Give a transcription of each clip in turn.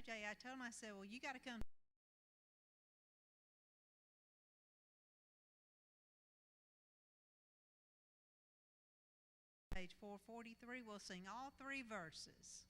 Jay, I told him, I said, well, you got to come. Page 443, we'll sing all three verses.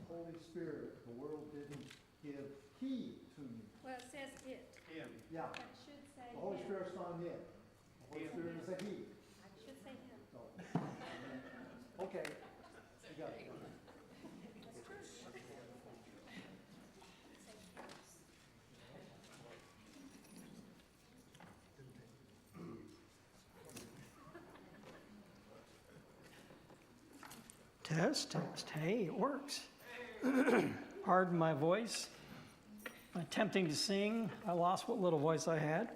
Holy Spirit, the world didn't give heed to you. Well, it says it. Him. Yeah. But it should say The Holy him. Spirit's not him. The Holy Spirit is a he. It should say him. So, okay. You got it. That's true. Test, test. Hey, it works. Pardon my voice. Attempting to sing, I lost what little voice I had.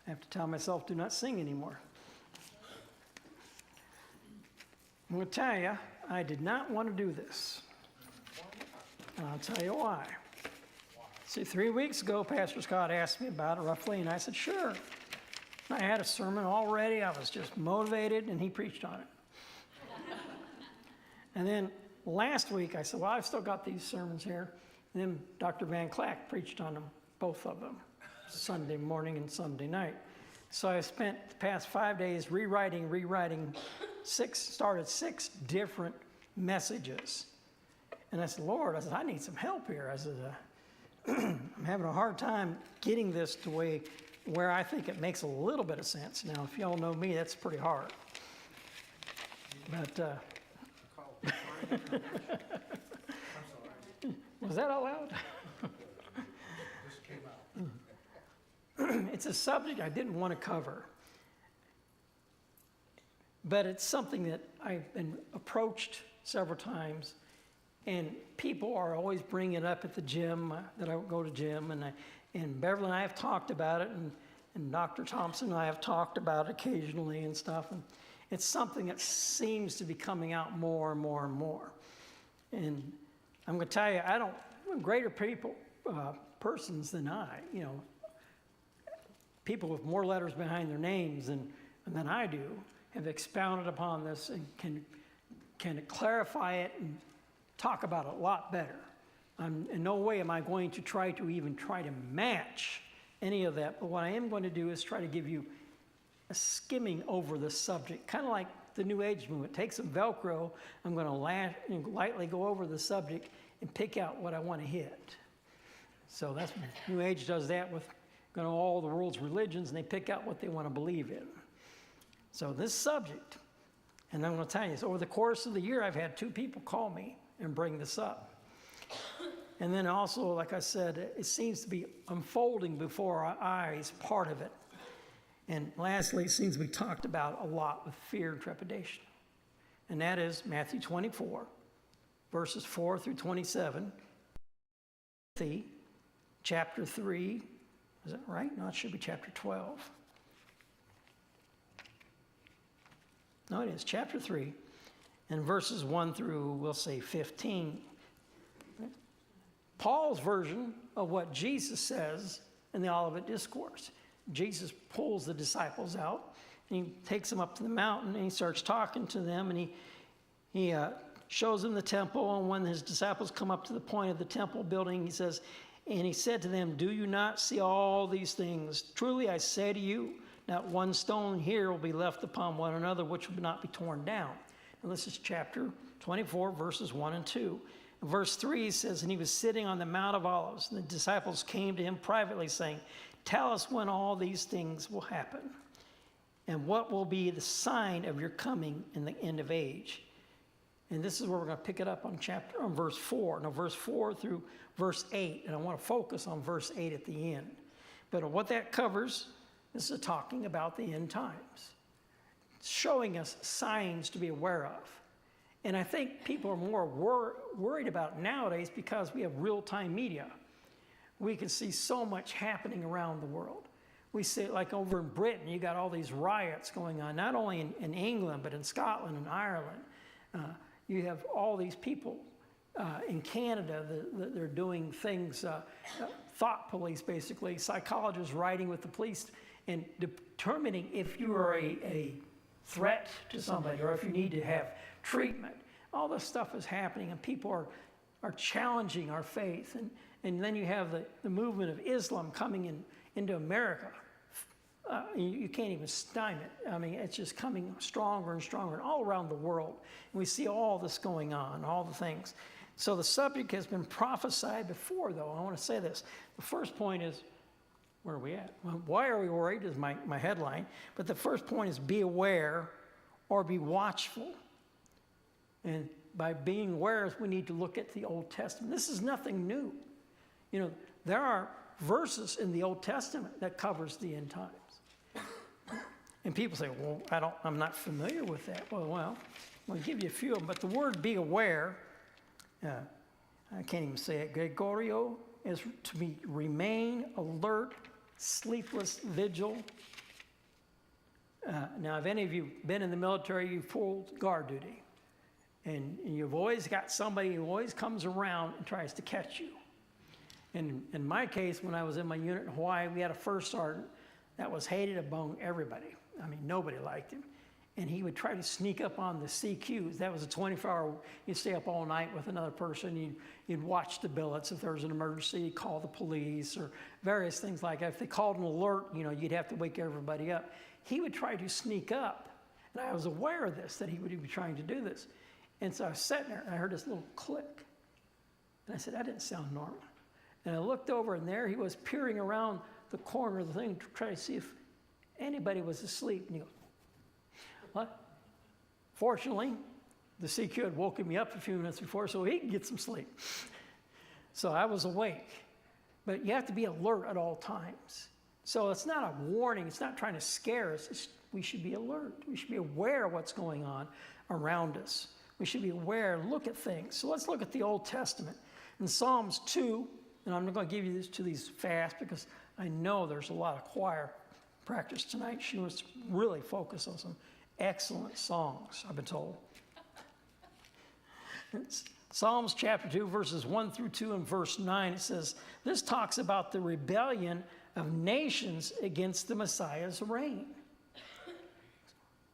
I have to tell myself, do not sing anymore. I'm going to tell you, I did not want to do this. And I'll tell you why. See, 3 weeks ago, Pastor Scott asked me about it roughly, and I said, sure. I had a sermon already. I was just motivated, and he preached on it. And then last week, I said, well, I've still got these sermons here. And then Dr. Van Clack preached on them, both of them, Sunday morning and Sunday night. So I spent the past 5 days rewriting started six different messages. And I said, Lord, I need some help here. I said, I'm having a hard time getting this to where I think it makes a little bit of sense. Now, if y'all know me, that's pretty hard. But was that allowed? It's a subject I didn't want to cover, but it's something that I've been approached several times, and people are always bringing it up at the gym that I go to gym, and Beverly and I have talked about it, and Dr. Thompson and I have talked about it occasionally and stuff, and it's something that seems to be coming out more and more and more. And I'm going to tell you, greater persons than I, people with more letters behind their names than I do, have expounded upon this and can clarify it and talk about it a lot better. In no way am I going to try to match any of that, but what I am going to do is try to give you a skimming over the subject, kind of like the New Age movement. Take some Velcro, I'm going to lightly go over the subject and pick out what I want to hit. So that's New Age does that with all the world's religions, and they pick out what they want to believe in. So this subject And I'm going to tell you, so over the course of the year, I've had 2 people call me and bring this up. And then also, like I said, it seems to be unfolding before our eyes, part of it. And lastly, it seems to be talked about a lot with fear and trepidation. And that is Matthew 24, verses 4 through 27. Chapter 3, is that right? No, it should be chapter 12. No, it is chapter 3, and verses 1 through, we'll say, 15. Paul's version of what Jesus says in the Olivet Discourse. Jesus pulls the disciples out, and he takes them up to the mountain, and he starts talking to them, and he shows them the temple. And when his disciples come up to the point of the temple building, he says, and he said to them, "Do you not see all these things? Truly I say to you, not one stone here will be left upon one another, which will not be torn down." And this is chapter 24, verses 1 and 2. In verse 3 says, "And he was sitting on the Mount of Olives, and the disciples came to him privately, saying, 'Tell us when all these things will happen, and what will be the sign of your coming in the end of age.'" And this is where we're going to pick it up on verse 4. Now, verse 4 through verse 8, and I want to focus on verse 8 at the end. But what that covers, this is talking about the end times. It's showing us signs to be aware of. And I think people are more worried about nowadays because we have real-time media. We can see so much happening around the world. We see, like over in Britain, you got all these riots going on, not only in England, but in Scotland and Ireland. You have all these people in Canada that they're doing things, thought police basically, psychologists writing with the police and determining if you are a threat to somebody or if you need to have treatment. All this stuff is happening, and people are challenging our faith. And then you have the movement of Islam coming into America. You can't even stymie it. I mean, it's just coming stronger and stronger and all around the world. And we see all this going on, all the things. So the subject has been prophesied before, though. I want to say this. The first point is, where are we at? Well, why are we worried is my headline. But the first point is be aware or be watchful. And by being aware, we need to look at the Old Testament. This is nothing new. You know, there are verses in the Old Testament that covers the end times. And people say, well, I'm not familiar with that. Well, I'll give you a few of them. But the word be aware, I can't even say it. Gregorio is to remain alert, sleepless vigil. Now, if any of you been in the military, you've pulled guard duty. And you've always got somebody who always comes around and tries to catch you. And in my case, when I was in my unit in Hawaii, we had a first sergeant that was hated among everybody. I mean, nobody liked him. And he would try to sneak up on the CQs. That was a 24-hour, you'd stay up all night with another person. You'd watch the billets. If there was an emergency, you'd call the police or various things like that. If they called an alert, you'd have to wake everybody up. He would try to sneak up. And I was aware of this, that he would be trying to do this. And so I was sitting there, and I heard this little click. And I said, that didn't sound normal. And I looked over, and there he was peering around the corner of the thing to try to see if anybody was asleep. And he goes, what? Fortunately, the CQ had woken me up a few minutes before so he could get some sleep. So I was awake. But you have to be alert at all times. So it's not a warning. It's not trying to scare us. We should be alert. We should be aware of what's going on around us. We should be aware, look at things. So let's look at the Old Testament. In Psalms 2, and I'm not going to give you these fast because I know there's a lot of choir practice tonight. She wants to really focus on some excellent songs, I've been told. It's Psalms chapter 2, verses 1 through 2 and verse 9, it says, this talks about the rebellion of nations against the Messiah's reign.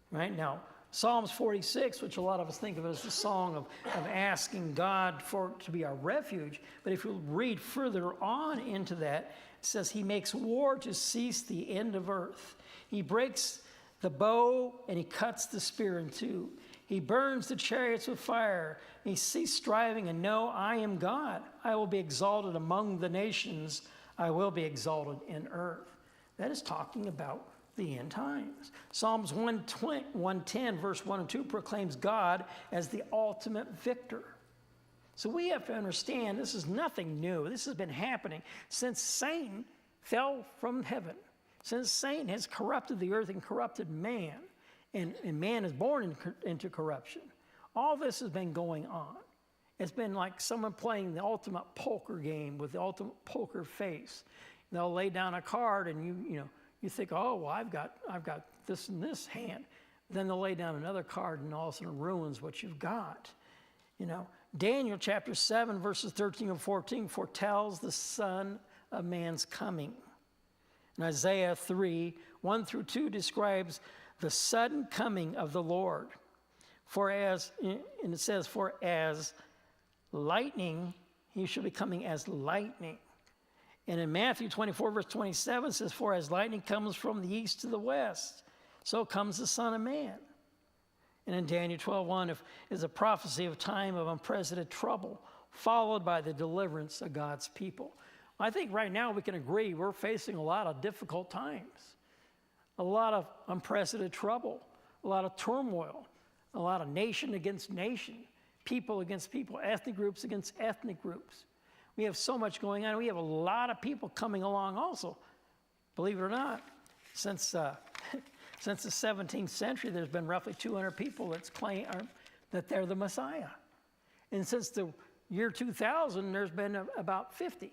Right now, Psalms 46, which a lot of us think of as the song of asking God to be our refuge. But if you read further on into that, it says, he makes war to cease the end of earth. He breaks the bow and he cuts the spear in two. He burns the chariots with fire. He ceased striving and know, I am God. I will be exalted among the nations. I will be exalted in earth. That is talking about the end times. Psalms 110, verse 1 and 2 proclaims God as the ultimate victor. So we have to understand this is nothing new. This has been happening since Satan fell from heaven, since Satan has corrupted the earth and corrupted man, and man is born into corruption. All this has been going on. It's been like someone playing the ultimate poker game with the ultimate poker face. They'll lay down a card, and you think, oh, well, I've got this in this hand. Then they'll lay down another card, and all of a sudden it ruins what you've got. Daniel chapter 7, verses 13 and 14 foretells the Son of Man's coming. And Isaiah 3, 1 through 2 describes the sudden coming of the Lord. And it says, for as lightning, he shall be coming as lightning. And in Matthew 24, verse 27, it says, for as lightning comes from the east to the west, so comes the Son of Man. And in Daniel 12:1, is a prophecy of time of unprecedented trouble, followed by the deliverance of God's people. I think right now we can agree we're facing a lot of difficult times, a lot of unprecedented trouble, a lot of turmoil, a lot of nation against nation, people against people, ethnic groups against ethnic groups. We have so much going on. We have a lot of people coming along also. Believe it or not, since the 17th century, there's been roughly 200 people that's claim that they're the Messiah. And since the year 2000, there's been about 50.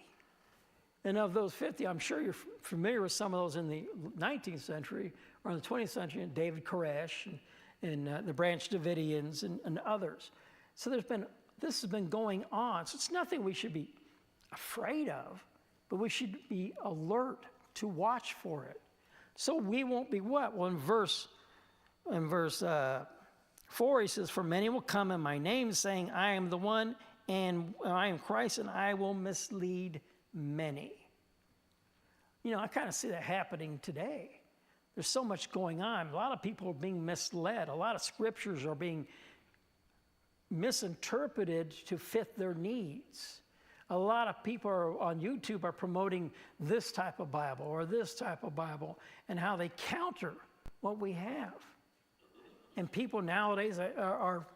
And of those 50, I'm sure you're familiar with some of those in the 19th century or in the 20th century, and David Koresh and the Branch Davidians and others. So this has been going on. So it's nothing we should be afraid of, but we should be alert to watch for it. So we won't be what? Well, in verse 4, he says, for many will come in my name, saying, I am the one, and I am Christ, and I will mislead many. I kind of see that happening today. There's so much going on. A lot of people are being misled. A lot of scriptures are being misinterpreted to fit their needs. A lot of people on YouTube are promoting this type of Bible or this type of Bible and how they counter what we have. And people nowadays are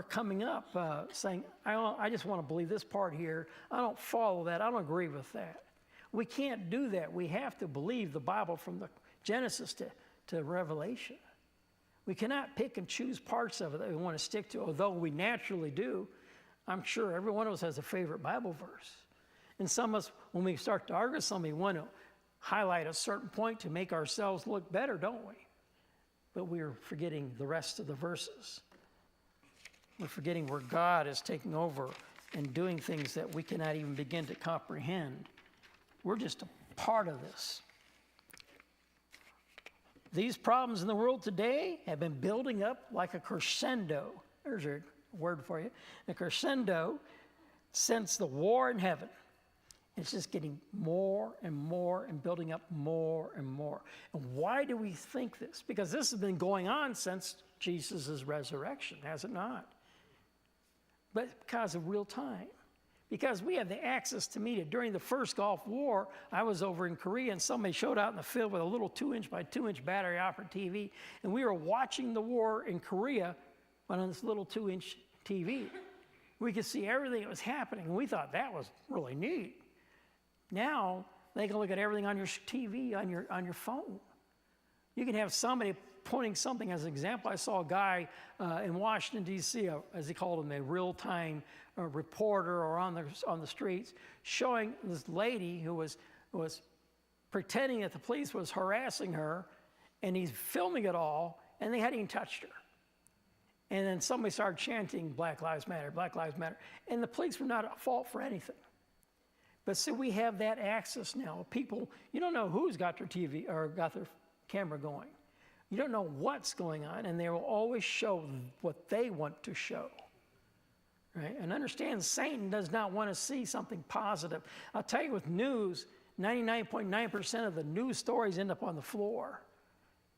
coming up saying, I just want to believe this part here. I don't follow that. I don't agree with that. We can't do that. We have to believe the Bible from the Genesis to Revelation. We cannot pick and choose parts of it that we want to stick to, although we naturally do. I'm sure every one of us has a favorite Bible verse. And some of us, when we start to argue with somebody, want to highlight a certain point to make ourselves look better, don't we? But we're forgetting the rest of the verses. We're forgetting where God is taking over and doing things that we cannot even begin to comprehend. We're just a part of this. These problems in the world today have been building up like a crescendo. There's a word for you. A crescendo since the war in heaven. It's just getting more and more and building up more and more. And why do we think this? Because this has been going on since Jesus' resurrection, has it not? But because of real time. Because we have the access to media. During the first Gulf War, I was over in Korea, and somebody showed out in the field with a little 2-inch by 2-inch battery-operated TV, and we were watching the war in Korea on this little 2-inch TV. We could see everything that was happening, and we thought that was really neat. Now, they can look at everything on your TV, on your phone. You can have somebody pointing something as an example. I saw a guy in Washington, D.C., as he called him, a real-time reporter or on the streets, showing this lady who was pretending that the police was harassing her, and he's filming it all, and they hadn't even touched her. And then somebody started chanting, Black Lives Matter, Black Lives Matter, and the police were not at fault for anything. But see, we have that access now. People, you don't know who's got their TV or got their camera going. You don't know what's going on, and they will always show what they want to show. Right? And understand, Satan does not want to see something positive. I'll tell you, with news, 99.9% of the news stories end up on the floor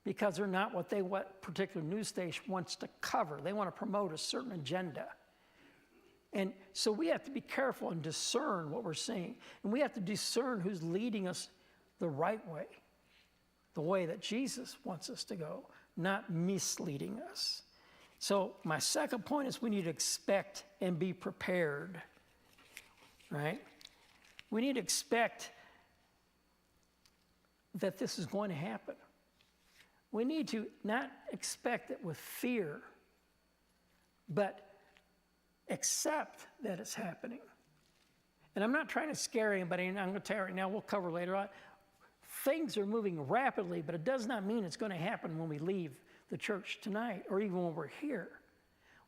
because they're not what particular news station wants to cover. They want to promote a certain agenda. And so we have to be careful and discern what we're seeing. And we have to discern who's leading us the right way. the way that Jesus wants us to go, not misleading us. So my second point is we need to expect and be prepared, right? We need to expect that this is going to happen. We need to not expect it with fear, but accept that it's happening. And I'm not trying to scare anybody, and I'm going to tell you right now, we'll cover later on. Things are moving rapidly, but it does not mean it's going to happen when we leave the church tonight or even when we're here.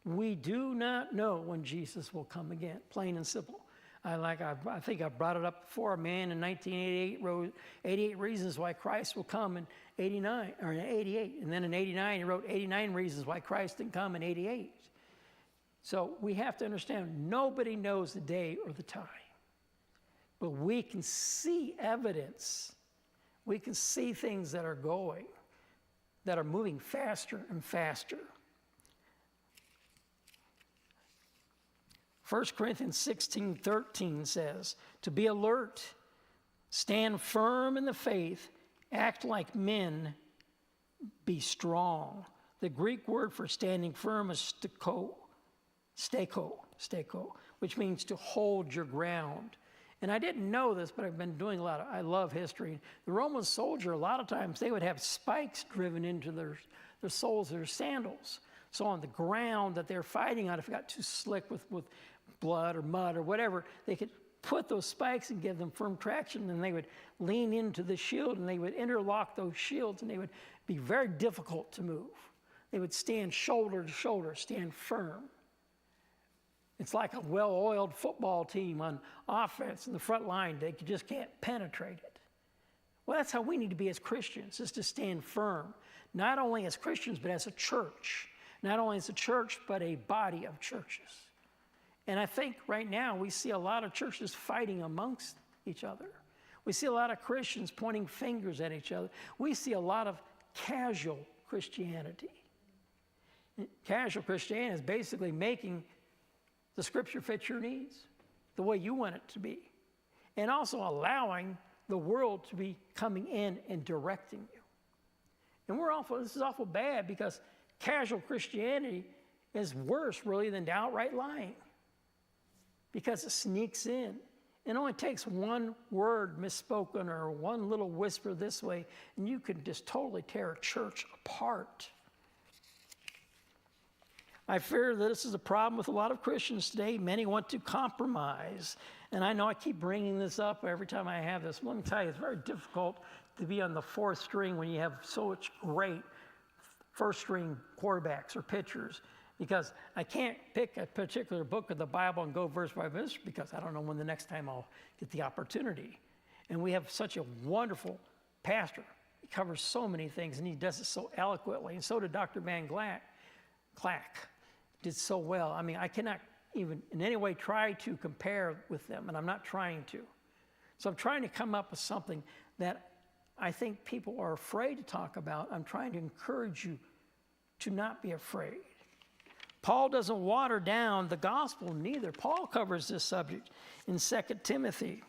We do not know when Jesus will come again, plain and simple. I think I brought it up before. A man in 1988 wrote 88 Reasons Why Christ Will Come in 89, or in 88. And then in 89, he wrote 89 Reasons Why Christ Didn't Come in 88. So we have to understand nobody knows the day or the time. But we can see evidence. We can see things that are going, that are moving faster and faster. 1 Corinthians 16:13 says, to be alert, stand firm in the faith, act like men, be strong. The Greek word for standing firm is steko, which means to hold your ground. And I didn't know this, but I've been doing I love history. The Roman soldier, a lot of times, they would have spikes driven into their soles of their sandals. So on the ground that they're fighting on, if it got too slick with blood or mud or whatever, they could put those spikes and give them firm traction, and they would lean into the shield, and they would interlock those shields, and they would be very difficult to move. They would stand shoulder to shoulder, stand firm. It's like a well-oiled football team on offense in the front line. They just can't penetrate it. Well, that's how we need to be as Christians, is to stand firm, not only as Christians, but as a church. Not only as a church, but a body of churches. And I think right now we see a lot of churches fighting amongst each other. We see a lot of Christians pointing fingers at each other. We see a lot of casual Christianity. Casual Christianity is basically making the scripture fit your needs, the way you want it to be, and also allowing the world to be coming in and directing you. And this is awful bad, because casual Christianity is worse, really, than outright lying, because it sneaks in. It only takes one word misspoken or one little whisper this way, and you can just totally tear a church apart. I fear that this is a problem with a lot of Christians today. Many want to compromise. And I know I keep bringing this up every time I have this. Let me tell you, it's very difficult to be on the fourth string when you have so much great first-string quarterbacks or pitchers, because I can't pick a particular book of the Bible and go verse by verse, because I don't know when the next time I'll get the opportunity. And we have such a wonderful pastor. He covers so many things, and he does it so eloquently. And so did Dr. Van Clack. Did so well. I mean, I cannot even in any way try to compare with them, and I'm not trying to. So I'm trying to come up with something that I think people are afraid to talk about. I'm trying to encourage you to not be afraid. Paul doesn't water down the gospel neither. Paul covers this subject in 2 Timothy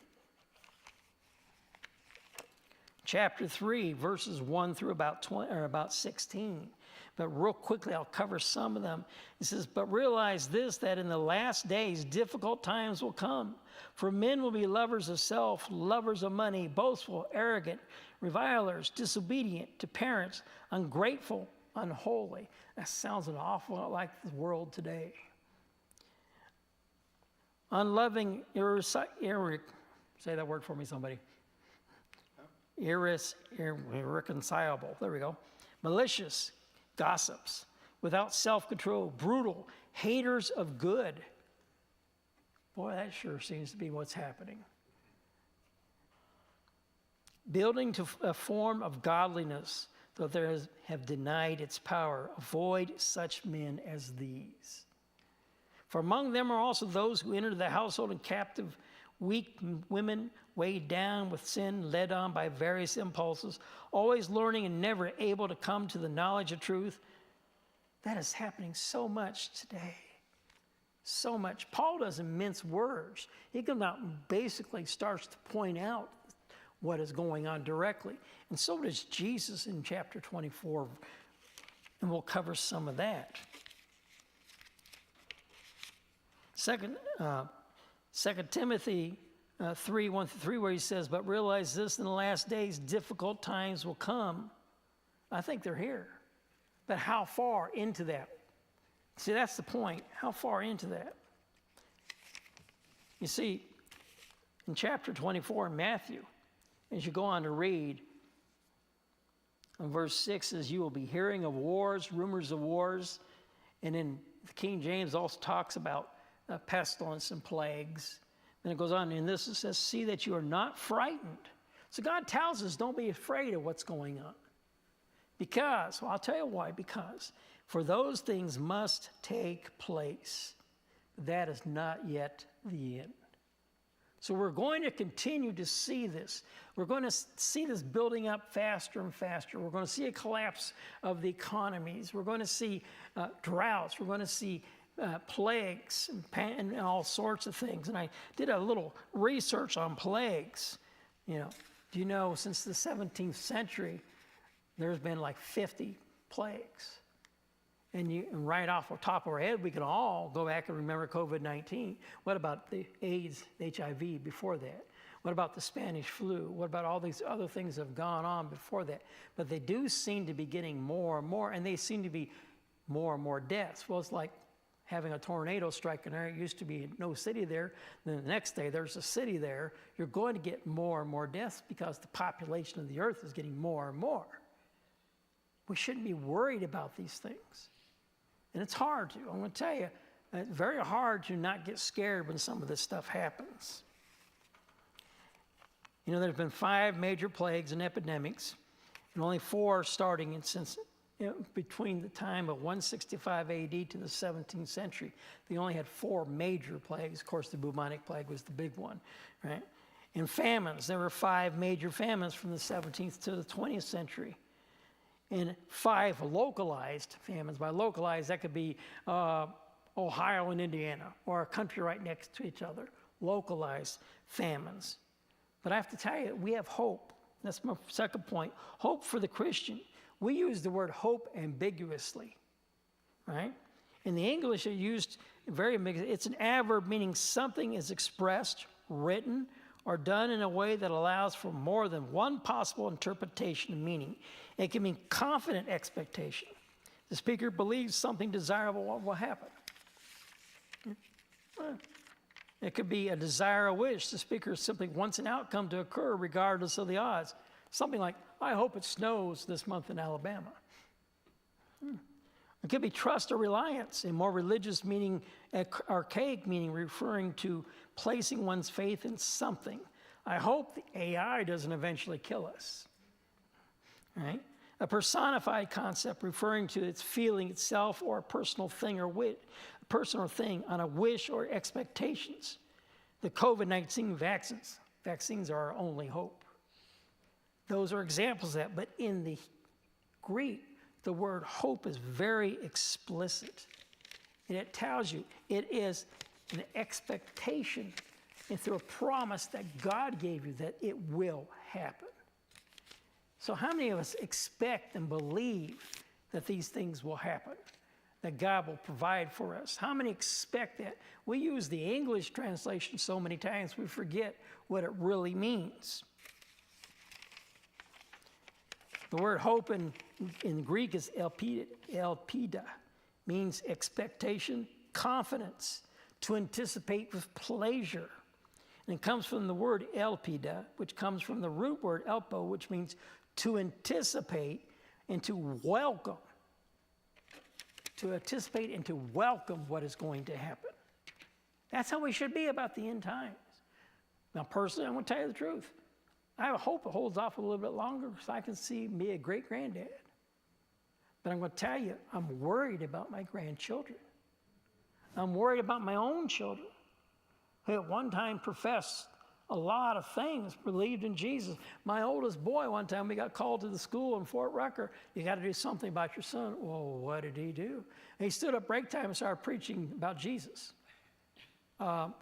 chapter 3, verses 1 through about 16. But real quickly, I'll cover some of them. He says, but realize this, that in the last days, difficult times will come. For men will be lovers of self, lovers of money, boastful, arrogant, revilers, disobedient to parents, ungrateful, unholy. That sounds an awful lot like the world today. Unloving, say that word for me, somebody. Irreconcilable. There we go. Malicious, gossips, without self-control, brutal, haters of good. Boy, that sure seems to be what's happening. Building to a form of godliness, though there have denied its power. Avoid such men as these. For among them are also those who enter the household in captive, weak women, weighed down with sin, led on by various impulses, always learning and never able to come to the knowledge of truth. That is happening so much today. So much. Paul doesn't mince words. He comes out and basically starts to point out what is going on directly. And so does Jesus in chapter 24, and we'll cover some of that. Second Timothy 3, 1-3, where he says, but realize this, in the last days, difficult times will come. I think they're here. But how far into that? See, that's the point. How far into that? You see, in chapter 24 in Matthew, as you go on to read, in verse 6 says, you will be hearing of wars, rumors of wars. And then the King James also talks about pestilence and plagues. And it goes on, and this it says, see that you are not frightened. So God tells us, don't be afraid of what's going on. Because, well, I'll tell you why, because for those things must take place. That is not yet the end. So we're going to continue to see this. We're going to see this building up faster and faster. We're going to see a collapse of the economies. We're going to see droughts. We're going to see plagues and all sorts of things. And I did a little research on plagues. You know, do you know since the 17th century, there's been like 50 plagues. And right off the top of our head, we can all go back and remember COVID-19. What about the AIDS, HIV before that? What about the Spanish flu? What about all these other things that have gone on before that? But they do seem to be getting more and more, and they seem to be more and more deaths. Well, it's like having a tornado strike an area. It used to be no city there. Then the next day, there's a city there. You're going to get more and more deaths because the population of the earth is getting more and more. We shouldn't be worried about these things. And it's hard to. I'm going to tell you, it's very hard to not get scared when some of this stuff happens. You know, there's been 5 major plagues and epidemics, and only 4 starting since between the time of 165 AD to the 17th century. They only had 4 major plagues. Of course, the bubonic plague was the big one, right? And famines, there were 5 major famines from the 17th to the 20th century. And 5 localized famines. By localized, that could be Ohio and Indiana, or a country right next to each other. Localized famines. But I have to tell you, we have hope. That's my second point. Hope for the Christian. We use the word hope ambiguously, right? In the English, it used very ambiguous. It's an adverb meaning something is expressed, written, or done in a way that allows for more than one possible interpretation and meaning. It can mean confident expectation. The speaker believes something desirable will happen. It could be a desire, a wish. The speaker simply wants an outcome to occur regardless of the odds. Something like, I hope it snows this month in Alabama. It could be trust or reliance, a more religious meaning, archaic meaning, referring to placing one's faith in something. I hope the AI doesn't eventually kill us. Right? A personified concept referring to its feeling itself or a personal thing or personal thing on a wish or expectations. The COVID-19 vaccines are our only hope. Those are examples of that, but in the Greek, the word hope is very explicit. And it tells you it is an expectation and through a promise that God gave you that it will happen. So how many of us expect and believe that these things will happen, that God will provide for us? How many expect that? We use the English translation so many times we forget what it really means. The word hope in Greek is elpida, means expectation, confidence, to anticipate with pleasure. And it comes from the word elpida, which comes from the root word elpo, which means to anticipate and to welcome. To anticipate and to welcome what is going to happen. That's how we should be about the end times. Now, personally, I'm going to tell you the truth. I hope it holds off a little bit longer so I can see me a great-granddad. But I'm going to tell you, I'm worried about my grandchildren. I'm worried about my own children who at one time professed a lot of things, believed in Jesus. My oldest boy, one time we got called to the school in Fort Rucker. You got to do something about your son. Well, what did he do? And he stood up break time and started preaching about Jesus.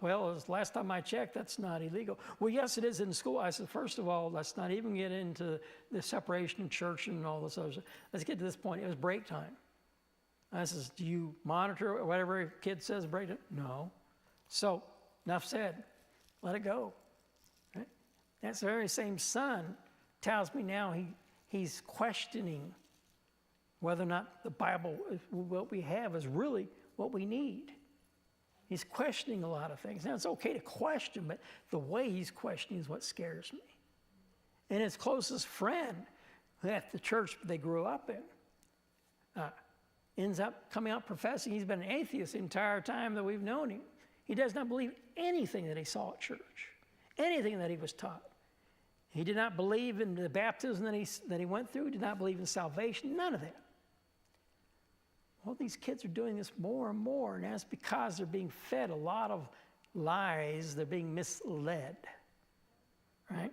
Well, as last time I checked, that's not illegal. Well, yes, it is in school. I said, first of all, let's not even get into the separation of church and all this other stuff. Let's get to this point. It was break time. I says, do you monitor whatever a kid says break time? No. So, enough said. Let it go. Right? That's the very same son tells me now he's questioning whether or not the Bible, what we have, is really what we need. He's questioning a lot of things. Now, it's okay to question, but the way he's questioning is what scares me. And his closest friend at the church they grew up in ends up coming out professing he's been an atheist the entire time that we've known him. He does not believe anything that he saw at church, anything that he was taught. He did not believe in the baptism that he went through. He did not believe in salvation, none of that. Well, these kids are doing this more and more, and that's because they're being fed a lot of lies. They're being misled, right?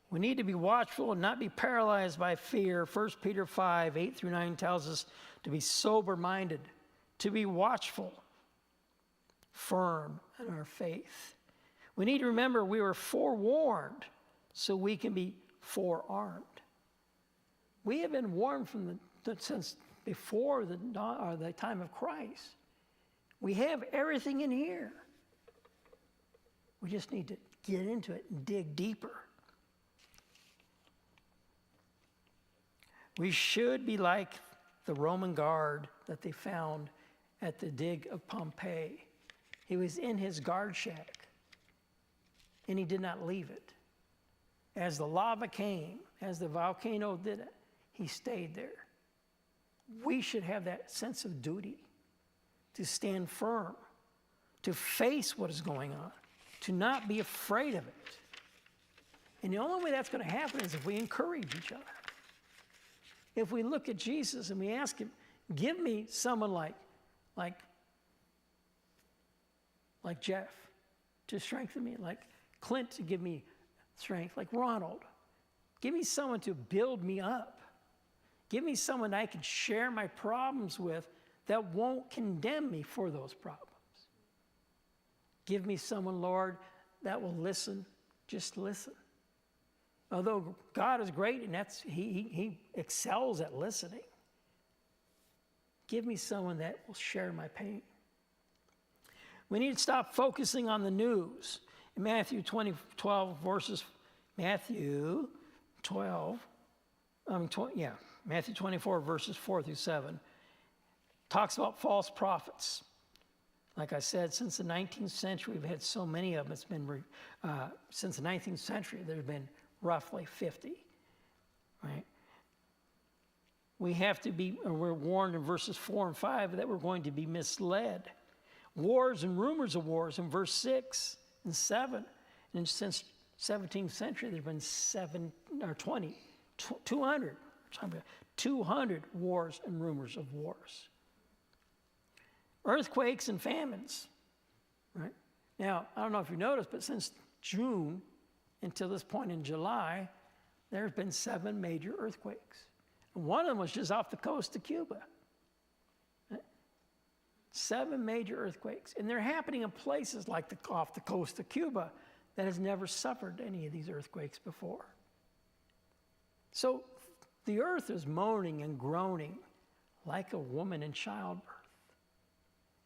We need to be watchful and not be paralyzed by fear. 1 Peter 5, 8 through 9 tells us to be sober-minded, to be watchful, firm in our faith. We need to remember we were forewarned so we can be forearmed. We have been warned since before the time of Christ. We have everything in here. We just need to get into it and dig deeper. We should be like the Roman guard that they found at the dig of Pompeii. He was in his guard shack, and he did not leave it. As the lava came, as the volcano did it, he stayed there. We should have that sense of duty to stand firm, to face what is going on, to not be afraid of it. And the only way that's going to happen is if we encourage each other. If we look at Jesus and we ask him, give me someone like Jeff to strengthen me, like Clint to give me strength, like Ronald. Give me someone to build me up. Give me someone I can share my problems with that won't condemn me for those problems. Give me someone, Lord, that will listen. Just listen. Although God is great and he excels at listening. Give me someone that will share my pain. We need to stop focusing on the news. In Matthew 24, verses 4 through 7, talks about false prophets. Like I said, since the 19th century, we've had so many of them. It's been, since the 19th century, there's been roughly 50, right? We have to be, we're warned in verses 4 and 5 that we're going to be misled. Wars and rumors of wars in verse 6 and 7. And since 17th century, there's been 200 wars and rumors of wars. Earthquakes and famines, right? Now, I don't know if you noticed, but since June until this point in July, there have been 7 major earthquakes. And one of them was just off the coast of Cuba. 7 major earthquakes. And they're happening in places like off the coast of Cuba that has never suffered any of these earthquakes before. So the earth is moaning and groaning like a woman in childbirth.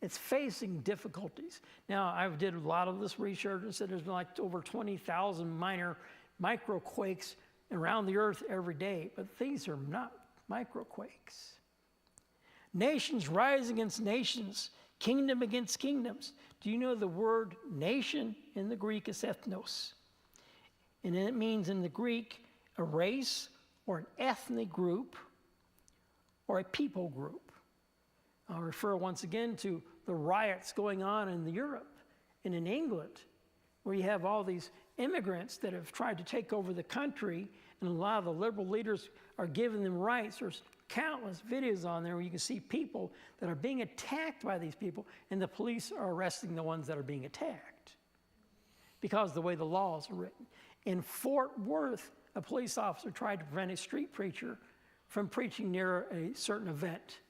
It's facing difficulties. Now, I did a lot of this research and said there's been like over 20,000 minor microquakes around the earth every day, but these are not microquakes. Nations rise against nations, kingdom against kingdoms. Do you know the word nation in the Greek is ethnos? And it means in the Greek a race or an ethnic group or a people group. I'll refer once again to the riots going on in Europe and in England, where you have all these immigrants that have tried to take over the country, and a lot of the liberal leaders are giving them rights. There's countless videos on there where you can see people that are being attacked by these people, and the police are arresting the ones that are being attacked because of the way the laws are written. In Fort Worth, a police officer tried to prevent a street preacher from preaching near a certain event,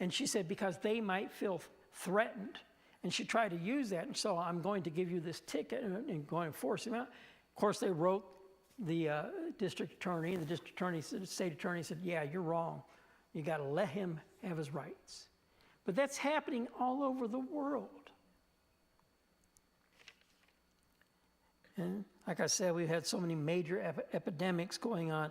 And she said, because they might feel threatened. And she tried to use that. And so I'm going to give you this ticket and going to force him out. Of course, they wrote the district attorney. And the district attorney, the state attorney said, yeah, you're wrong. You got to let him have his rights. But that's happening all over the world. And like I said, we've had so many major epidemics going on.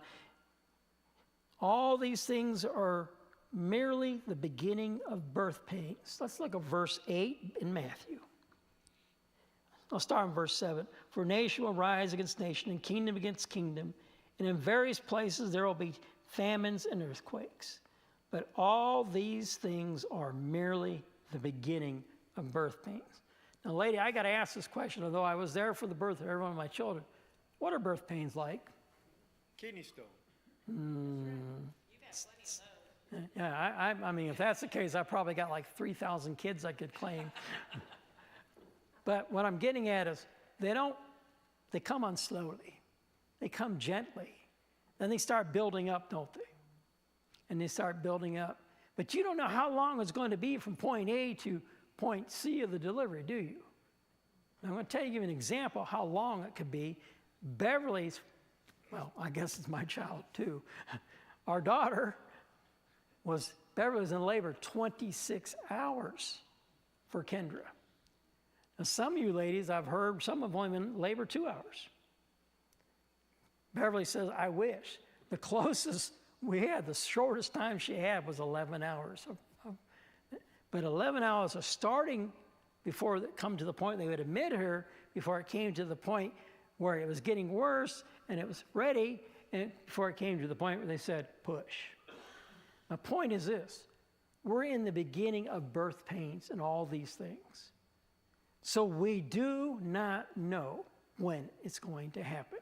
All these things are merely the beginning of birth pains. Let's look at verse 8 in Matthew. I'll start in verse 7. For nation will rise against nation, and kingdom against kingdom, and in various places there will be famines and earthquakes. But all these things are merely the beginning of birth pains. Now, lady, I got to ask this question, although I was there for the birth of every one of my children. What are birth pains like? Kidney stone. Yeah, I mean, if that's the case, I probably got like 3,000 kids I could claim. But what I'm getting at is they come on slowly. They come gently. Then they start building up, don't they? And they start building up. But you don't know how long it's going to be from point A to point C of the delivery, do you? I'm going to tell you an example of how long it could be. Beverly's, well, I guess it's my child too. Our daughter Beverly was in labor 26 hours for Kendra. Now, some of you ladies, I've heard, some have only been in labor 2 hours. Beverly says, I wish. The closest we had, the shortest time she had was 11 hours. But 11 hours of starting before it come to the point they would admit her, before it came to the point where it was getting worse and it was ready, and before it came to the point where they said, push. My point is this. We're in the beginning of birth pains and all these things. So we do not know when it's going to happen.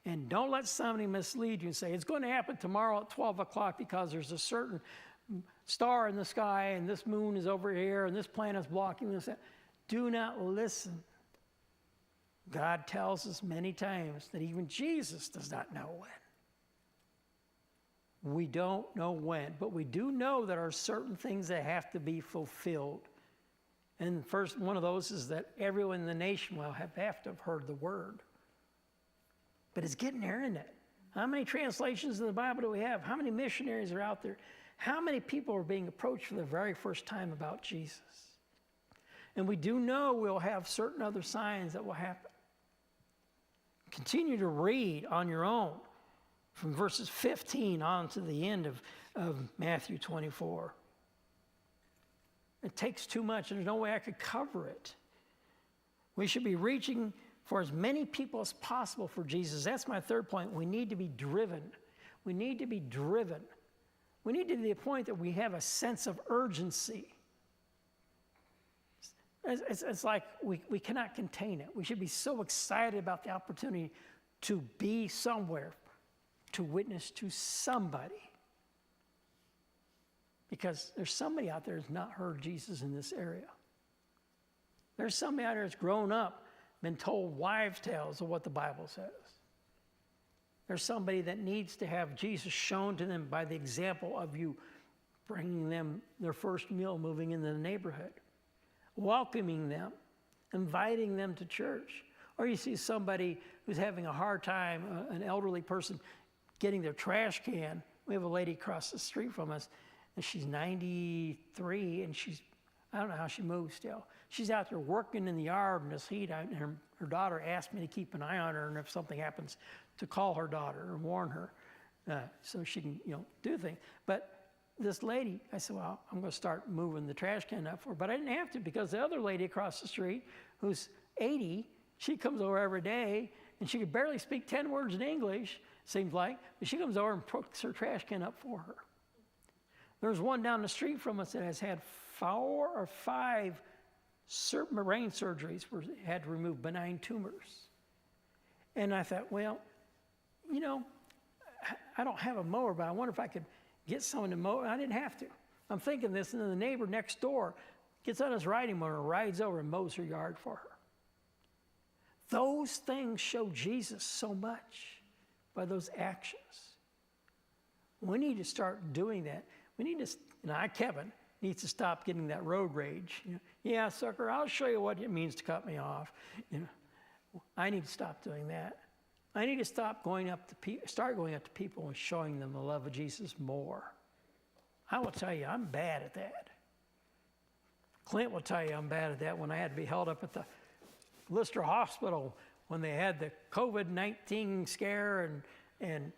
And don't let somebody mislead you and say, it's going to happen tomorrow at 12 o'clock because there's a certain star in the sky and this moon is over here and this planet's blocking this. Do not listen. God tells us many times that even Jesus does not know when. We don't know when, but we do know that there are certain things that have to be fulfilled. And the first one of those is that everyone in the nation will have to have heard the word. But it's getting there, isn't it? How many translations of the Bible do we have? How many missionaries are out there? How many people are being approached for the very first time about Jesus? And we do know we'll have certain other signs that will happen. Continue to read on your own from verses 15 on to the end of Matthew 24. It takes too much, and there's no way I could cover it. We should be reaching for as many people as possible for Jesus. That's my third point. We need to be driven. We need to be driven. We need to be to the point that we have a sense of urgency. It's like we cannot contain it. We should be so excited about the opportunity to be somewhere, to witness to somebody. Because there's somebody out there who's not heard Jesus in this area. There's somebody out there that's grown up, been told wives' tales of what the Bible says. There's somebody that needs to have Jesus shown to them by the example of you bringing them their first meal, moving into the neighborhood, welcoming them, inviting them to church. Or you see somebody who's having a hard time, an elderly person, getting their trash can. We have a lady across the street from us, and she's 93, and I don't know how she moves still. She's out there working in the yard in this heat, and her daughter asked me to keep an eye on her, and if something happens, to call her daughter and warn her so she can, do things. But this lady, I said, well, I'm going to start moving the trash can up for her. But I didn't have to, because the other lady across the street, who's 80, she comes over every day, and she could barely speak 10 words in English, seems like, but she comes over and puts her trash can up for her. There's one down the street from us that has had 4 or 5 brain surgeries where they had to remove benign tumors. And I thought, well, I don't have a mower, but I wonder if I could get someone to mow. I didn't have to. I'm thinking this, and then the neighbor next door gets on his riding mower and rides over and mows her yard for her. Those things show Jesus so much by those actions. We need to start doing that. We need to, Kevin, needs to stop getting that road rage. Yeah, sucker, I'll show you what it means to cut me off. I need to stop doing that. I need to start going up to people and showing them the love of Jesus more. I will tell you, I'm bad at that. Clint will tell you I'm bad at that when I had to be held up at the Lister Hospital when they had the COVID-19 scare and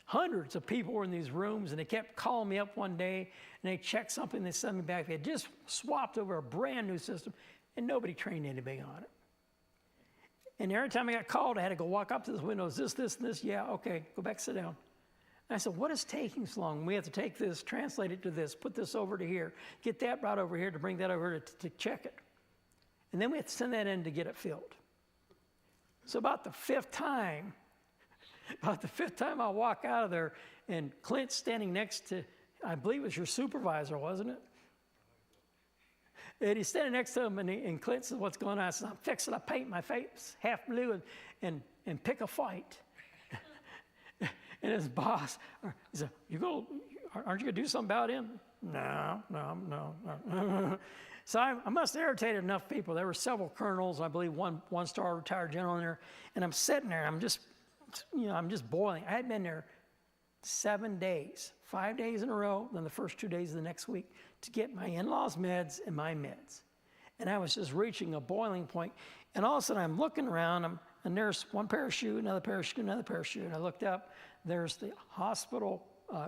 hundreds of people were in these rooms, and they kept calling me up one day, and they checked something, they sent me back. They had just swapped over a brand new system, and nobody trained anybody on it. And every time I got called, I had to go walk up to this window. Is this, and this? Yeah, okay, go back, sit down. And I said, what is taking so long? We have to take this, translate it to this, put this over to here, get that brought over here to bring that over to check it. And then we have to send that in to get it filled. So about the fifth time I walk out of there, and Clint's standing next to, I believe it was your supervisor, wasn't it? And he's standing next to him, and Clint says, what's going on? I said, I'm fixing to paint my face half blue and pick a fight. And his boss, he said, aren't you going to do something about him? No. So I must have irritated enough people. There were several colonels, I believe one-star retired general in there, and I'm sitting there, and I'm just boiling. I had been there 7 days, 5 days in a row, then the first 2 days of the next week to get my in-laws' meds and my meds. And I was just reaching a boiling point. And all of a sudden I'm looking around, and there's one pair of shoes, another pair of shoes, another pair of shoes. And I looked up, there's the hospital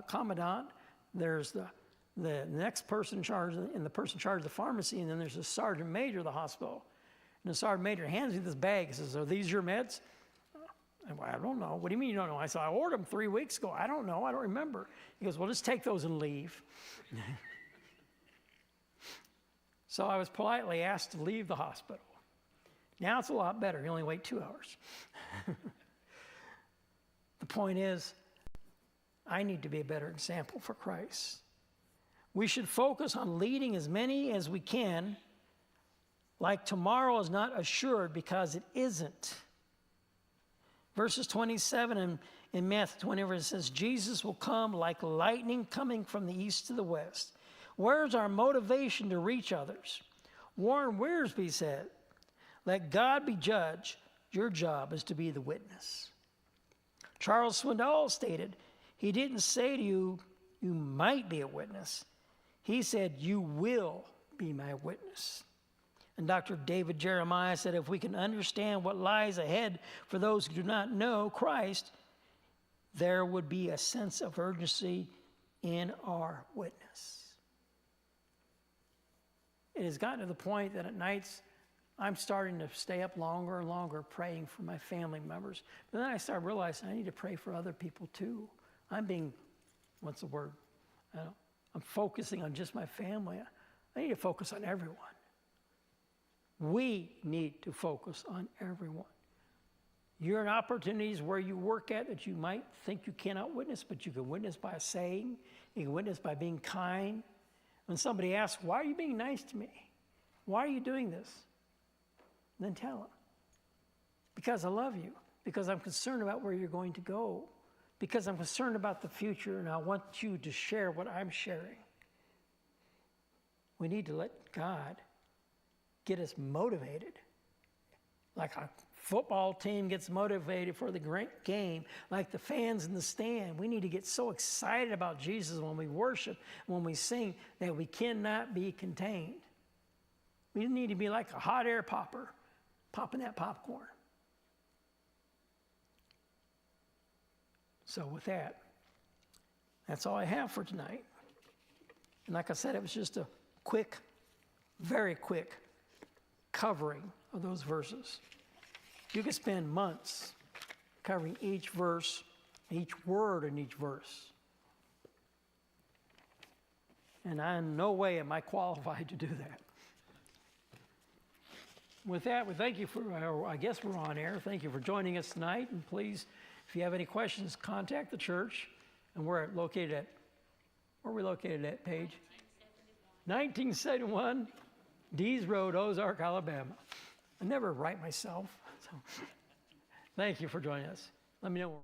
commandant, there's the next person in charge, and the person in charge of the pharmacy, and then there's the sergeant major of the hospital. And the sergeant major hands me this bag. He says, are these your meds? I don't know. What do you mean you don't know? I said, I ordered them 3 weeks ago. I don't know. I don't remember. He goes, well, just take those and leave. So I was politely asked to leave the hospital. Now it's a lot better. You only wait 2 hours. The point is, I need to be a better example for Christ. We should focus on leading as many as we can, like tomorrow is not assured, because it isn't. Verses 27 in Matthew 20, where it says, Jesus will come like lightning coming from the east to the west. Where's our motivation to reach others? Warren Wiersbe said, let God be judge. Your job is to be the witness. Charles Swindoll stated, he didn't say to you, you might be a witness. He said, you will be my witness. And Dr. David Jeremiah said, if we can understand what lies ahead for those who do not know Christ, there would be a sense of urgency in our witness. It has gotten to the point that at nights, I'm starting to stay up longer and longer praying for my family members. But then I started realizing I need to pray for other people too. I'm focusing on just my family. I need to focus on everyone. We need to focus on everyone. You're in opportunities where you work at that you might think you cannot witness, but you can witness by saying, you can witness by being kind. When somebody asks, why are you being nice to me? Why are you doing this? Then tell them. Because I love you. Because I'm concerned about where you're going to go. Because I'm concerned about the future, and I want you to share what I'm sharing. We need to let God get us motivated. Like a football team gets motivated for the great game, like the fans in the stand. We need to get so excited about Jesus when we worship, when we sing, that we cannot be contained. We need to be like a hot air popper, popping that popcorn. So with that, that's all I have for tonight. And like I said, it was just a quick, very quick covering of those verses. You could spend months covering each verse, each word in each verse. And in no way am I qualified to do that. With that, we thank you for, I guess we're on air. Thank you for joining us tonight. And please, if you have any questions, contact the church. And we're located at, where are we located at, Paige? 1971 Dees Road, Ozark, Alabama. I never write myself. So thank you for joining us. Let me know.